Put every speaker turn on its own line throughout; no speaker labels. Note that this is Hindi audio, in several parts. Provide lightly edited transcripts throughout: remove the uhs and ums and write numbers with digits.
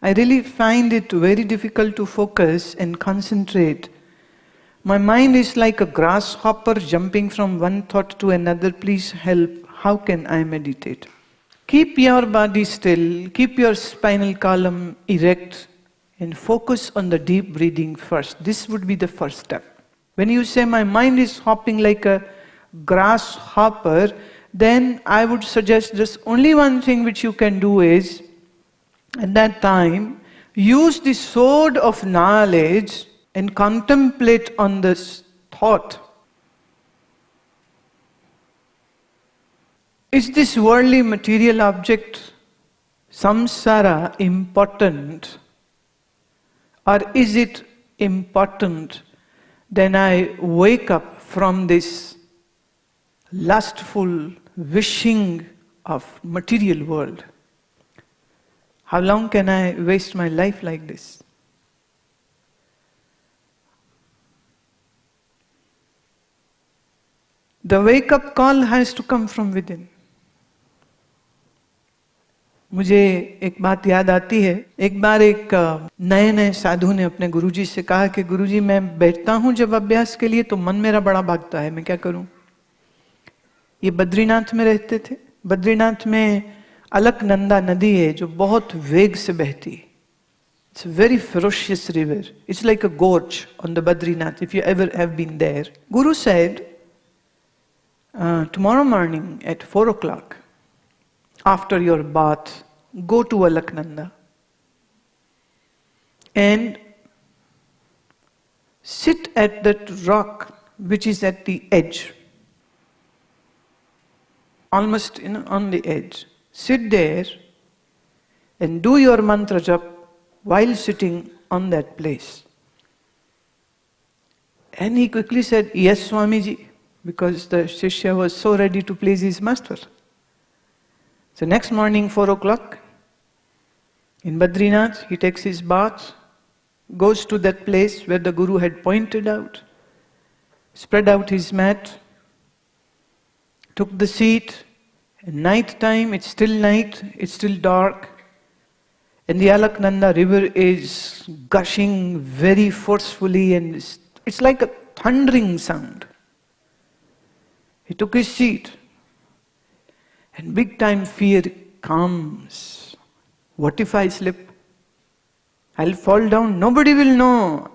I really find it very difficult to focus and concentrate. My mind is like a grasshopper jumping from one thought to another. Please help. How can I meditate? Keep your body still, keep your spinal column erect, and focus on the deep breathing first. This would be the first step. When you say my mind is hopping like a grasshopper, then I would suggest there's only one thing which you can do is, at that time, use the sword of knowledge and contemplate on this thought. Is this worldly material object, samsara, important? Or is it important? Then I wake up from this lustful wishing of material world. How long can I waste my life like this? The wake-up call has to come from within. मुझे एक बात याद आती है, एक बार एक नए साधु ने अपने गुरुजी से कहा कि गुरुजी मैं बैठता हूँ जब अभ्यास के लिए तो मन मेरा बड़ा भागता है, मैं क्या करूँ? ये बद्रीनाथ में रहते थे। बद्रीनाथ में अलकनंदा नदी है जो बहुत वेग से बहती है। It's a very ferocious river. It's like a gorge on the Badrinath, if you ever have been there. Guru said, tomorrow morning at 4 o'clock, after your bath, go to Alaknanda and sit at that rock which is at the edge, almost on the edge. Sit there and do your mantra jap while sitting on that place. And he quickly said, yes, Swamiji, because the Shishya was so ready to please his master. So next morning, 4 o'clock, in Badrinath, he takes his bath, goes to that place where the Guru had pointed out, spread out his mat, took the seat. At night time, it's still night, it's still dark, and the Alaknanda river is gushing very forcefully, and it's like a thundering sound. He took his seat, and big time fear comes. What if I slip? I'll fall down, nobody will know,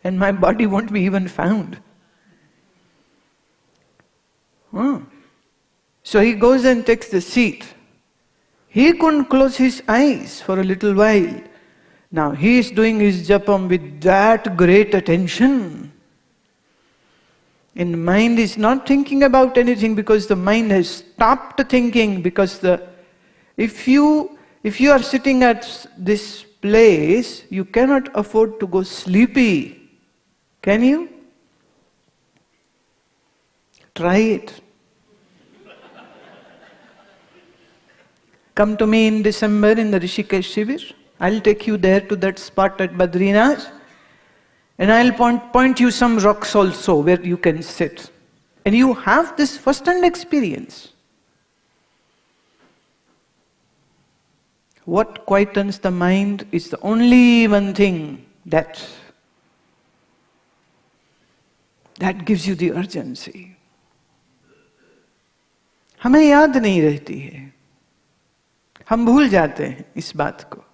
and my body won't be even found. So he goes and takes the seat. He couldn't close his eyes for a little while. Now he is doing his japam with that great attention. And the mind is not thinking about anything because the mind has stopped thinking, because if you are sitting at this place, you cannot afford to go sleepy. Can you? Try it. Come to me in December in the Rishikesh Shivir. I'll take you there to that spot at Badrinath. And I'll point you some rocks also where you can sit. And you have this first-hand experience. What quietens the mind is the only one thing that gives you the urgency. हमें याद नहीं रहती है, हम भूल जाते हैं इस बात को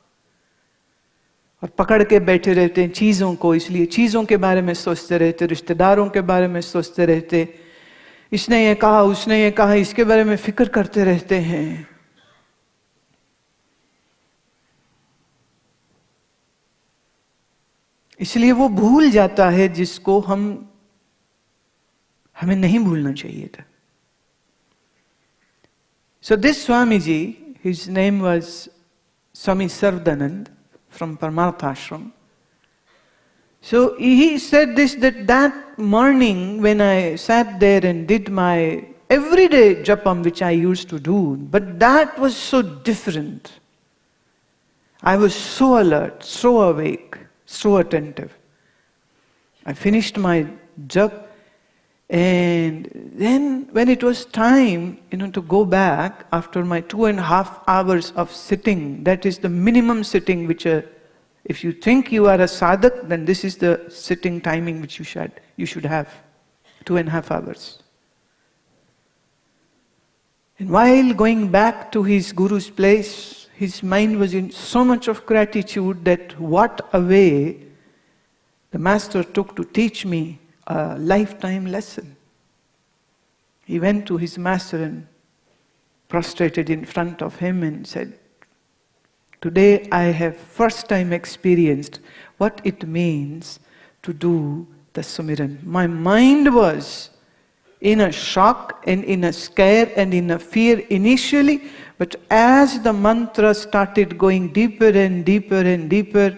और पकड़ के बैठे रहते हैं चीज़ों को, इसलिए चीज़ों के बारे में सोचते रहते, रिश्तेदारों के बारे में सोचते रहते, इसने ये कहा, उसने ये कहा, इसके बारे में फिक्र करते रहते हैं। इसलिए वो भूल जाता है जिसको हमें नहीं भूलना चाहिए था। So this Swamiji, his name was Swami Sarvdanand from Paramartha Ashram. So he said this, that morning when I sat there and did my everyday japam which I used to do, but that was so different. I was so alert, so awake, so attentive. I finished my jap And then when it was time, to go back after my 2.5 hours of sitting, that is the minimum sitting which if you think you are a sadhak, then this is the sitting timing which you should have, 2.5 hours. And while going back to his guru's place, his mind was in so much of gratitude that what a way the master took to teach me a lifetime lesson. He went to his master and prostrated in front of him and said, "Today I have first time experienced what it means to do the Sumiran." My mind was in a shock and in a scare and in a fear initially, but as the mantra started going deeper and deeper and deeper,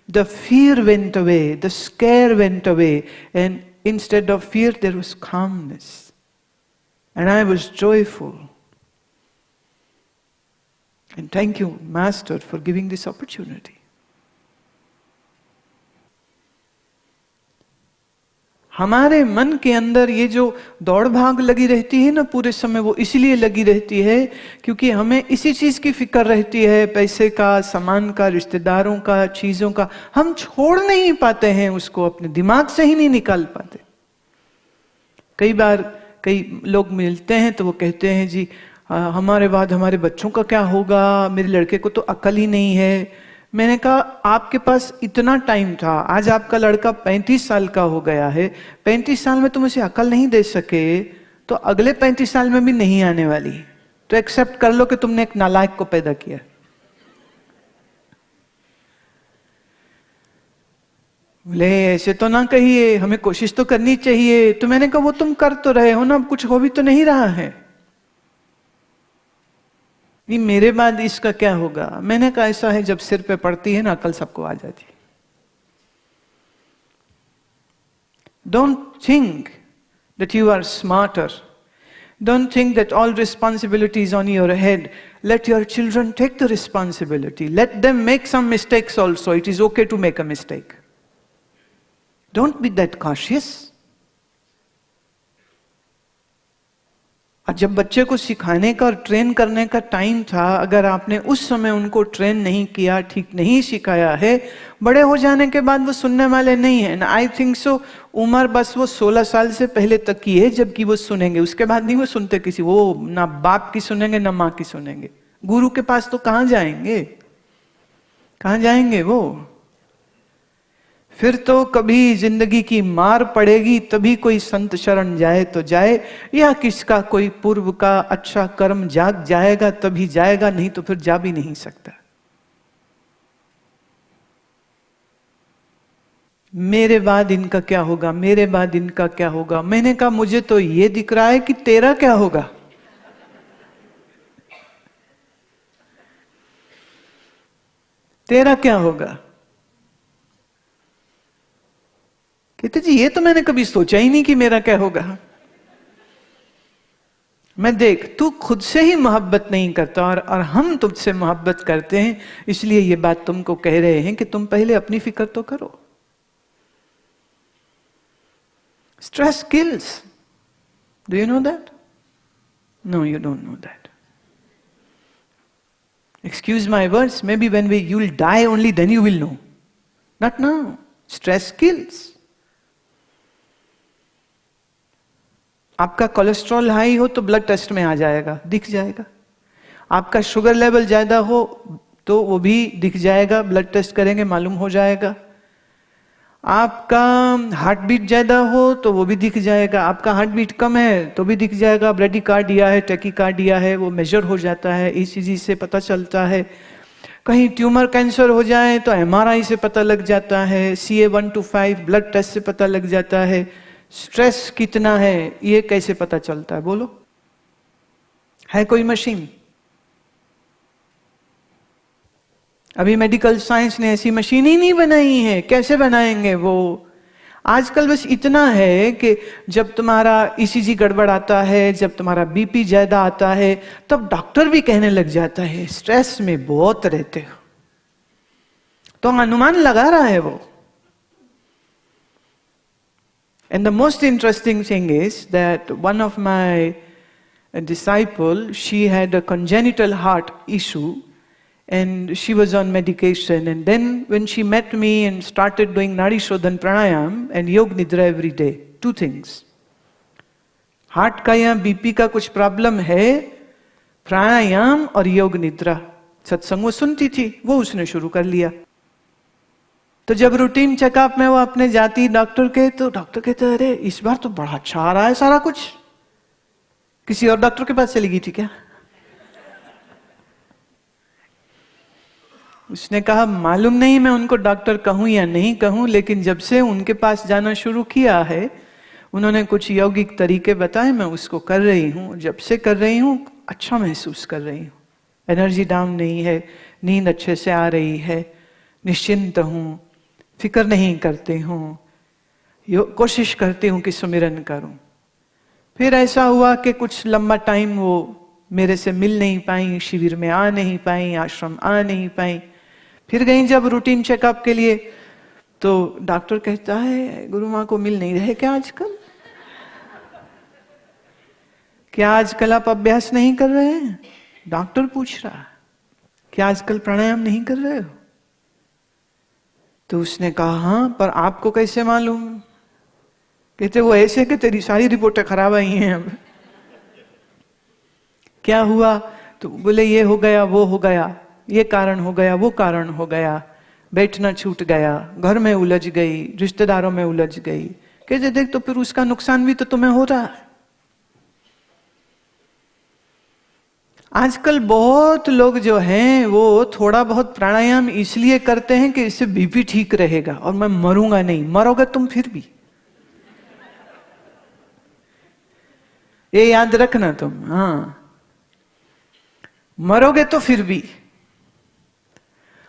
the fear went away, the scare went away, and instead of fear there was calmness. And I was joyful. And thank you, Master, for giving this opportunity. हमारे मन के अंदर ये जो दौड़ भाग लगी रहती है ना पूरे समय, वो इसलिए लगी रहती है क्योंकि हमें इसी चीज की फिक्र रहती है, पैसे का, सामान का, रिश्तेदारों का, चीजों का। हम छोड़ नहीं पाते हैं उसको, अपने दिमाग से ही नहीं निकाल पाते। कई बार कई लोग मिलते हैं तो वो कहते हैं, जी हमारे बाद हमारे बच्चों का क्या होगा, मेरे लड़के को तो अकल ही नहीं है। मैंने कहा आपके पास इतना टाइम था, आज आपका लड़का 35 साल का हो गया है, 35 साल में तुम उसे अकल नहीं दे सके तो अगले 35 साल में भी नहीं आने वाली, तो एक्सेप्ट कर लो कि तुमने एक नालायक को पैदा किया। बोले ऐसे तो ना कहिए, हमें कोशिश तो करनी चाहिए। तो मैंने कहा वो तुम कर तो रहे हो ना, अब कुछ हो भी तो नहीं रहा है। नहीं मेरे बाद इसका क्या होगा। मैंने कहा ऐसा है, जब सिर पे पड़ती है ना अकल सबको आ जाती है। Don't think that you are smarter, don't think that all responsibility is on your head. Let your children take the responsibility, let them make some mistakes also, it is okay to make a mistake. Don't be that cautious. और जब बच्चे को सिखाने का और ट्रेन करने का टाइम था, अगर आपने उस समय उनको ट्रेन नहीं किया, ठीक नहीं सिखाया है, बड़े हो जाने के बाद वो सुनने वाले नहीं है। आई थिंक सो उम्र बस वो 16 साल से पहले तक की है जबकि वो सुनेंगे, उसके बाद नहीं वो सुनते किसी, वो ना बाप की सुनेंगे ना माँ की सुनेंगे। गुरु के पास तो कहाँ जाएंगे, कहाँ जाएंगे वो। फिर तो कभी जिंदगी की मार पड़ेगी तभी कोई संत शरण जाए तो जाए, या किसका कोई पूर्व का अच्छा कर्म जाग जाएगा तभी जाएगा, नहीं तो फिर जा भी नहीं सकता। मेरे बाद इनका क्या होगा, मेरे बाद इनका क्या होगा। मैंने कहा मुझे तो ये दिख रहा है कि तेरा क्या होगा। तेरा क्या होगा। कहते जी ये तो मैंने कभी सोचा ही नहीं कि मेरा क्या होगा। मैं देख तू खुद से ही मोहब्बत नहीं करता और हम तुझसे मोहब्बत करते हैं, इसलिए ये बात तुमको कह रहे हैं कि तुम पहले अपनी फिक्र तो करो। Stress kills, do you know that? No you don't know that. Excuse my words, maybe when you will die only then you will know. Not now. Stress kills. आपका कोलेस्ट्रॉल हाई हो तो ब्लड टेस्ट में आ जाएगा, दिख जाएगा। आपका शुगर लेवल ज्यादा हो तो वो भी दिख जाएगा, ब्लड टेस्ट करेंगे मालूम हो जाएगा। आपका हार्ट बीट ज्यादा हो तो वो भी दिख जाएगा। आपका हार्ट बीट कम है तो भी दिख जाएगा। ब्रेडिकार्डिया है, टैकीकार्डिया है, वो मेजर हो जाता है, ईसीजी से पता चलता है। कहीं ट्यूमर कैंसर हो जाए तो एमआरआई से पता लग जाता है, CA125 ब्लड टेस्ट से पता लग जाता है। स्ट्रेस कितना है ये कैसे पता चलता है बोलो? है कोई मशीन? अभी मेडिकल साइंस ने ऐसी मशीन ही नहीं बनाई है, कैसे बनाएंगे वो? आजकल बस इतना है कि जब तुम्हारा ईसीजी गड़बड़ आता है, जब तुम्हारा बीपी ज्यादा आता है, तब डॉक्टर भी कहने लग जाता है स्ट्रेस में बहुत रहते हो, तो अनुमान लगा रहा है वो। And the most interesting thing is that one of my disciple, she had a congenital heart issue and she was on medication. And then when she met me and started doing Nadi Shodhan Pranayam and Yog Nidra every day, two things. Heart का या बीपी का कुछ प्रॉब्लम है, प्राणायाम और योग निद्रा सत्संग वो सुनती थी, वो उसने शुरू कर लिया। तो जब रूटीन चेकअप में वो अपने जाती डॉक्टर के, तो डॉक्टर कहते अरे इस बार तो बड़ा अच्छा आ रहा है सारा कुछ, किसी और डॉक्टर के पास चली गई थी क्या? उसने कहा मालूम नहीं मैं उनको डॉक्टर कहूं या नहीं कहूं, लेकिन जब से उनके पास जाना शुरू किया है उन्होंने कुछ यौगिक तरीके बताए, मैं उसको कर रही हूं। जब से कर रही हूं अच्छा महसूस कर रही हूं, एनर्जी डाउन नहीं है, नींद अच्छे से आ रही है, निश्चिंत हूं, फिक्र नहीं करती हूं, कोशिश करती हूं कि सुमिरन करूं। फिर ऐसा हुआ कि कुछ लंबा टाइम वो मेरे से मिल नहीं पाई, शिविर में आ नहीं पाई, आश्रम आ नहीं पाई। फिर गई जब रूटीन चेकअप के लिए, तो डॉक्टर कहता है गुरु माँ को मिल नहीं रहे क्या आजकल? क्या आजकल आप अभ्यास नहीं कर रहे हैं? डॉक्टर पूछ रहा, क्या आजकल प्राणायाम नहीं कर रहे हो? तो उसने कहा हाँ, पर आपको कैसे मालूम? कहते वो ऐसे कि तेरी सारी रिपोर्टें खराब आई हैं अब। क्या हुआ? तो बोले ये हो गया, वो हो गया, ये कारण हो गया, वो कारण हो गया, बैठना छूट गया, घर में उलझ गई, रिश्तेदारों में उलझ गई। कहते देख तो फिर उसका नुकसान भी तो तुम्हें हो रहा है। आजकल बहुत लोग जो हैं वो थोड़ा बहुत प्राणायाम इसलिए करते हैं कि इससे बीपी ठीक रहेगा और मैं मरूंगा नहीं। मरोगे तुम फिर भी, ये याद रखना तुम। हाँ, मरोगे तो फिर भी।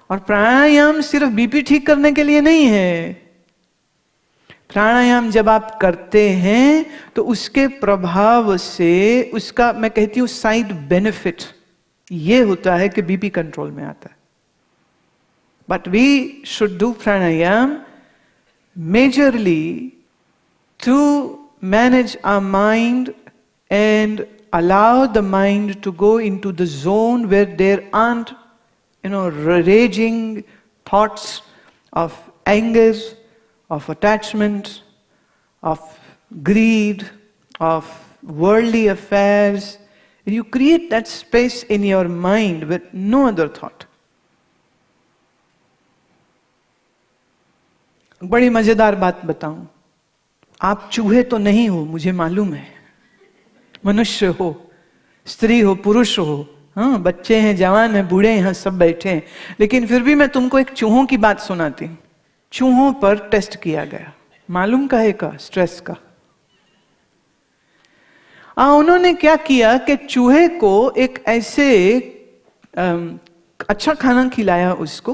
और प्राणायाम सिर्फ बीपी ठीक करने के लिए नहीं है। प्राणायाम जब आप करते हैं तो उसके प्रभाव से उसका, मैं कहती हूं साइड बेनिफिट ये होता है कि बीपी कंट्रोल में आता है। But we should do pranayama majorly to manage our mind and allow the mind to go into the zone where there aren't, raging thoughts of anger, of attachment, of greed, of worldly affairs. You create that space in your mind with no other thought. बड़ी मजेदार बात बताऊं, आप चूहे तो नहीं हो मुझे मालूम है, मनुष्य हो, स्त्री हो, पुरुष हो, हाँ, बच्चे हैं, जवान हैं, बूढ़े हैं, सब बैठे हैं, लेकिन फिर भी मैं तुमको एक चूहों की बात सुनाती हूं। चूहों पर टेस्ट किया गया, मालूम काहे का? स्ट्रेस का। उन्होंने क्या किया कि चूहे को एक ऐसे अच्छा खाना खिलाया, उसको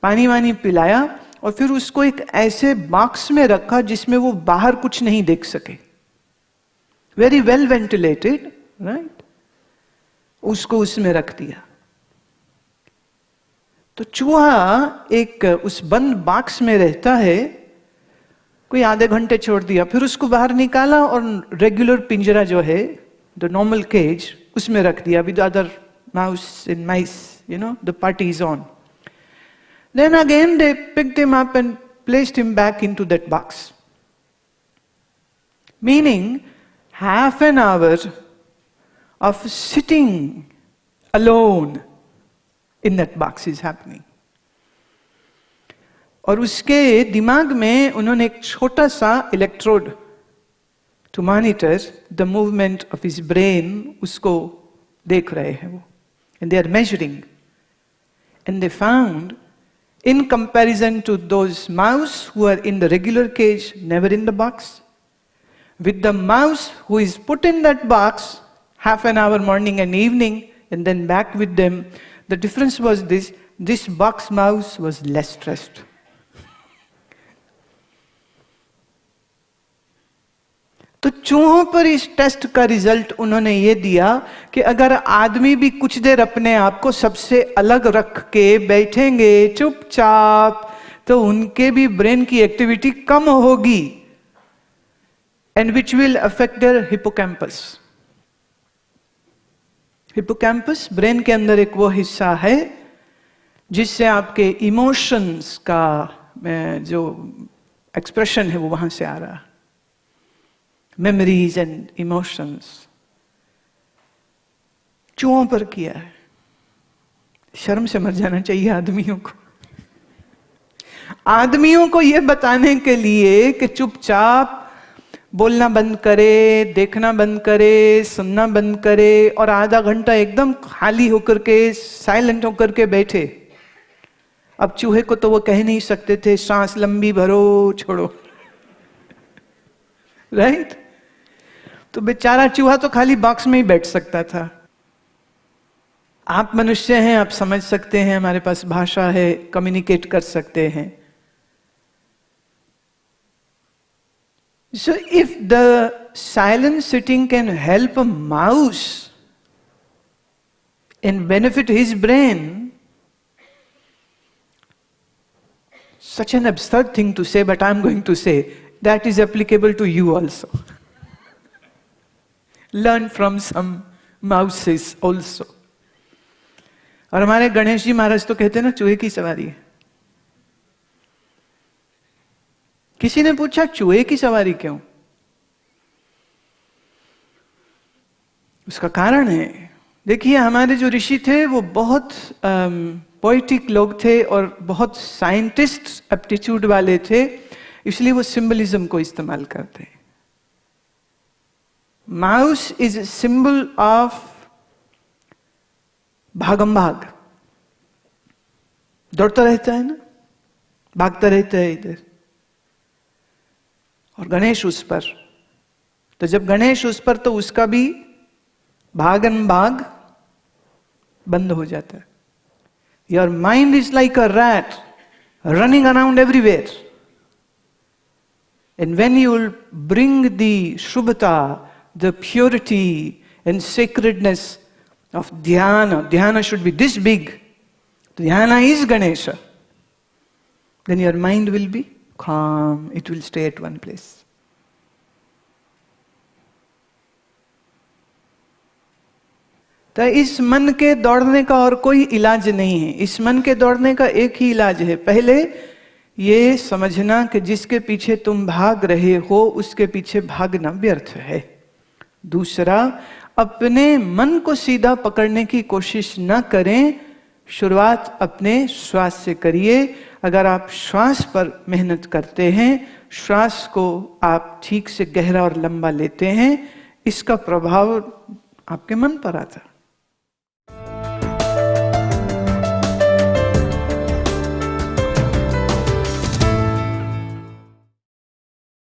पानी वानी पिलाया और फिर उसको एक ऐसे बॉक्स में रखा जिसमें वो बाहर कुछ नहीं देख सके, वेरी वेल वेंटिलेटेड, राइट। उसको उसमें रख दिया। तो चूहा एक उस बंद बॉक्स में रहता है, कोई आधे घंटे छोड़ दिया, फिर उसको बाहर निकाला और रेगुलर पिंजरा जो है, द नॉर्मल केज, उसमें रख दिया with other mouse and mice, the party is on. Then again they picked him up and placed him back into that box, meaning half an hour of sitting alone in that box is happening. और उसके दिमाग में उन्होंने एक छोटा सा electrode to monitor the movement of his brain, उसको देख रहे हैं वो, and they are measuring, and they found in comparison to those mouse who are in the regular cage, never in the box, with the mouse who is put in that box half an hour morning and evening and then back with them, the difference was this box mouse was less stressed. तो चूहों पर इस टेस्ट का रिजल्ट उन्होंने ये दिया कि अगर आदमी भी कुछ देर अपने आप को सबसे अलग रख के बैठेंगे चुपचाप, तो उनके भी ब्रेन की एक्टिविटी कम होगी। and which will affect their hippocampus. Hippocampus brain के अंदर एक वो हिस्सा है जिससे आपके इमोशंस का जो एक्सप्रेशन है वो वहां से आ रहा, मेमोरीज एंड इमोशंस। चूहों पर किया है। शर्म से मर जाना चाहिए आदमियों को। आदमियों को यह बताने के लिए कि चुपचाप बोलना बंद करे, देखना बंद करे, सुनना बंद करे और आधा घंटा एकदम खाली होकर के, साइलेंट होकर के बैठे। अब चूहे को तो वो कह नहीं सकते थे सांस लंबी भरो छोड़ो, राइट? तो बेचारा चूहा तो खाली बॉक्स में ही बैठ सकता था। आप मनुष्य हैं, आप समझ सकते हैं, हमारे पास भाषा है, कम्युनिकेट कर सकते हैं। So if the silent sitting can help a mouse and benefit his brain, such an absurd thing to say, but I'm going to say that is applicable to you also. Learn from some mouses also. और हमारे गणेश जी महाराज तो कहते हैं ना, चूहे की सवारी है। किसी ने पूछा चूहे की सवारी क्यों? उसका कारण है, देखिए हमारे जो ऋषि थे वो बहुत पोएटिक लोग थे और बहुत साइंटिस्ट एप्टीट्यूड वाले थे, इसलिए वो सिंबलिज्म को इस्तेमाल करते हैं। माउस इज सिंबल ऑफ भागम भाग, दौड़ता रहता है ना, भागता रहता है इधर, और गणेश उस पर। तो जब गणेश उस पर तो उसका भी भागन भाग बंद हो जाता है। Your mind is like a rat running around everywhere, and when you will bring the शुभता, the purity and sacredness of dhyana, dhyana should be this big, dhyana is Ganesha, then your mind will be calm, it will stay at one place. तो इस मन के दौड़ने का और कोई इलाज नहीं है। इस मन के दौड़ने का एक ही इलाज है, पहले ये समझना कि जिसके पीछे तुम भाग रहे हो उसके पीछे भागना व्यर्थ है। दूसरा, अपने मन को सीधा पकड़ने की कोशिश न करें, शुरुआत अपने श्वास से करिए। अगर आप श्वास पर मेहनत करते हैं, श्वास को आप ठीक से गहरा और लंबा लेते हैं, इसका प्रभाव आपके मन पर आता है।